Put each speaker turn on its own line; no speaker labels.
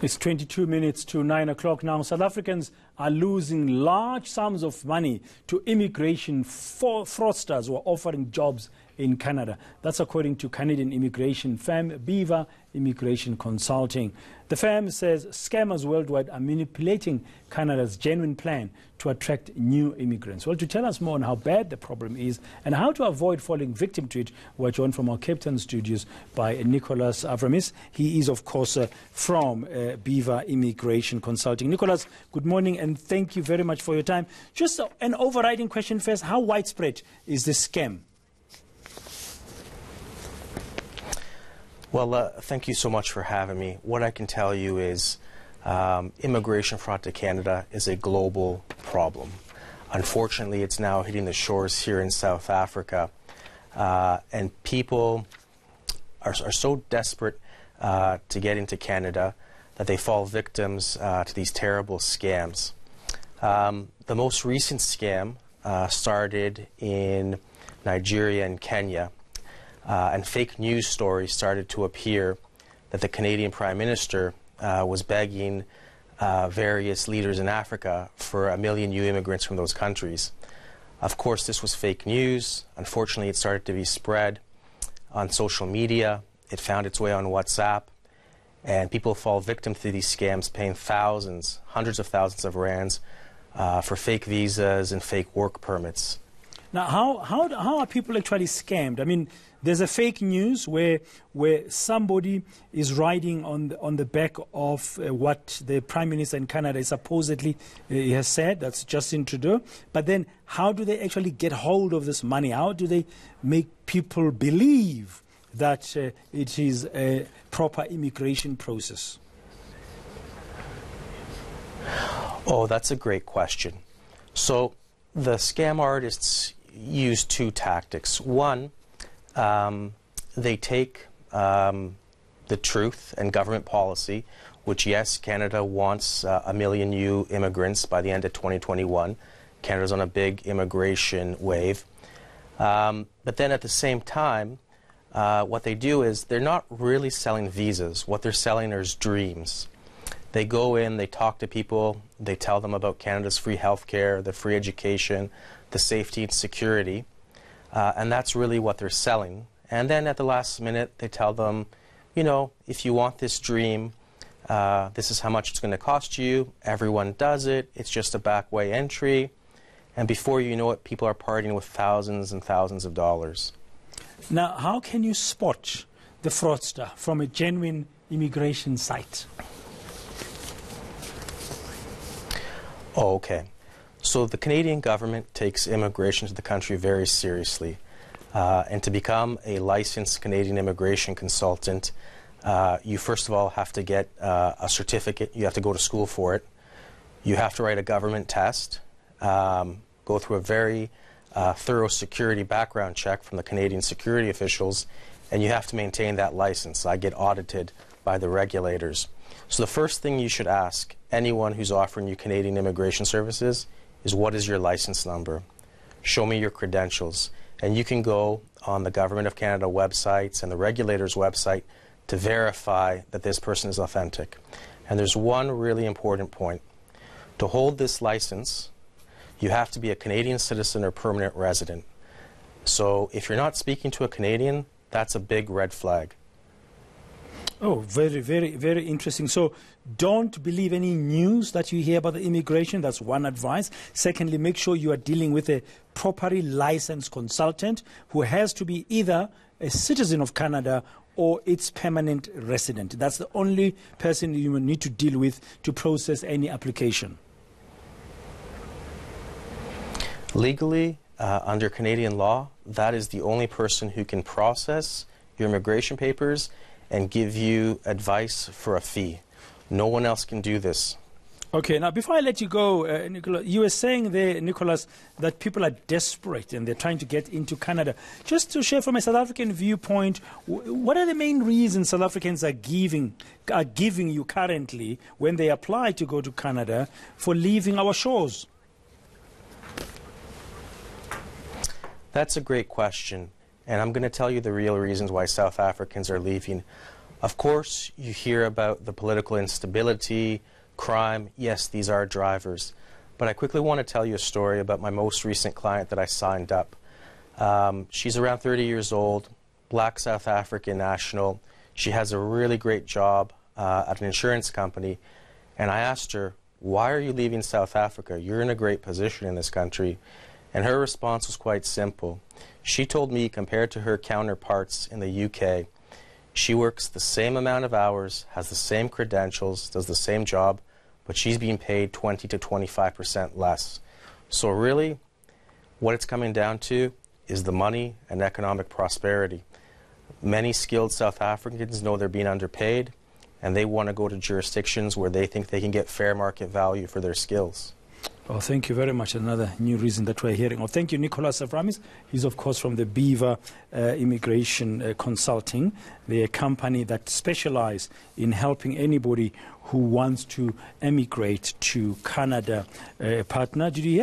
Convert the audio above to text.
It's 22 minutes to 9 o'clock now. South Africans are losing large sums of money to immigration fraudsters who are offering jobs in Canada. That's according to Canadian immigration firm Beaver Immigration Consulting. The firm says scammers worldwide are manipulating Canada's genuine plan to attract new immigrants. Well, to tell us more on how bad the problem is and how to avoid falling victim to it, we're joined from our Cape Town studios by Nicholas Avramis. He is, of course, from Beaver Immigration Consulting. Nicholas, good morning and thank you very much for your time. Just an overriding question first. How widespread is this scam?
Well, thank you so much for having me. What I can tell you is immigration fraud to Canada is a global problem. Unfortunately, it's now hitting the shores here in South Africa, and people are so desperate to get into Canada that they fall victims to these terrible scams. The most recent scam started in Nigeria and Kenya. And fake news stories started to appear that the Canadian Prime Minister was begging various leaders in Africa for 1 million new immigrants from those countries. Of course, this was fake news. Unfortunately, it started to be spread on social media. It found its way on WhatsApp. And people fall victim to these scams, paying thousands, hundreds of thousands of rands for fake visas and fake work permits.
Now, how are people actually scammed? I mean, there's a fake news where somebody is riding on the back of what the Prime Minister in Canada supposedly has said. That's Justin Trudeau. But then, how do they actually get hold of this money? How do they make people believe that it is a proper immigration process?
Oh, that's a great question. So, the scam artists use two tactics. One, they take the truth and government policy, which, yes, Canada wants 1 million new immigrants by the end of 2021. Canada's on a big immigration wave. But then at the same time, what they do is they're not really selling visas. What they're selling is dreams. They go in, they talk to people, they tell them about Canada's free healthcare, the free education, the safety and security, and that's really what they're selling. And then at the last minute, they tell them, you know, if you want this dream, this is how much it's going to cost you. Everyone does it. It's just a back way entry. And before you know it, people are partying with thousands and thousands of dollars.
Now, how can you spot the fraudster from a genuine immigration site?
Oh, okay. So the Canadian government takes immigration to the country very seriously. And to become a licensed Canadian immigration consultant, you first of all have to get a certificate. You have to go to school for it. You have to write a government test, go through a very thorough security background check from the Canadian security officials, and you have to maintain that license. I get audited by the regulators. So the first thing you should ask anyone who's offering you Canadian immigration services is, what is your license number? Show me your credentials. And you can go on the Government of Canada websites and the regulators' website to verify that this person is authentic. And there's one really important point. To hold this license, you have to be a Canadian citizen or permanent resident. So if you're not speaking to a Canadian, that's a big red flag.
Oh, very, very, very interesting. So don't believe any news that you hear about the immigration. That's one advice. Secondly, make sure you are dealing with a properly licensed consultant who has to be either a citizen of Canada or its permanent resident. That's the only person you will need to deal with to process any application.
Legally, under Canadian law, that is the only person who can process your immigration papers and give you advice for a fee. No one else can do this.
Okay, now before I let you go, Nicholas, you were saying there, Nicholas, that people are desperate and they're trying to get into Canada. Just to share from a South African viewpoint, what are the main reasons South Africans are giving you currently when they apply to go to Canada for leaving our shores?
That's a great question. And I'm going to tell you the real reasons why South Africans are leaving. Of course, you hear about the political instability, crime. Yes, these are drivers. But I quickly want to tell you a story about my most recent client that I signed up. She's around 30 years old, black South African national. She has a really great job at an insurance company. And I asked her, why are you leaving South Africa? You're in a great position in this country. And her response was quite simple. She told me, compared to her counterparts in the UK, she works the same amount of hours, has the same credentials, does the same job, but she's being paid 20 to 25% less. So really, what it's coming down to is the money and economic prosperity. Many skilled South Africans know they're being underpaid, and they want to go to jurisdictions where they think they can get fair market value for their skills.
Oh, thank you very much. Another new reason that we're hearing. Oh, thank you, Nicholas Avramis. He's, of course, from the Beaver Immigration Consulting, the company that specializes in helping anybody who wants to emigrate to Canada. Partner, did you hear?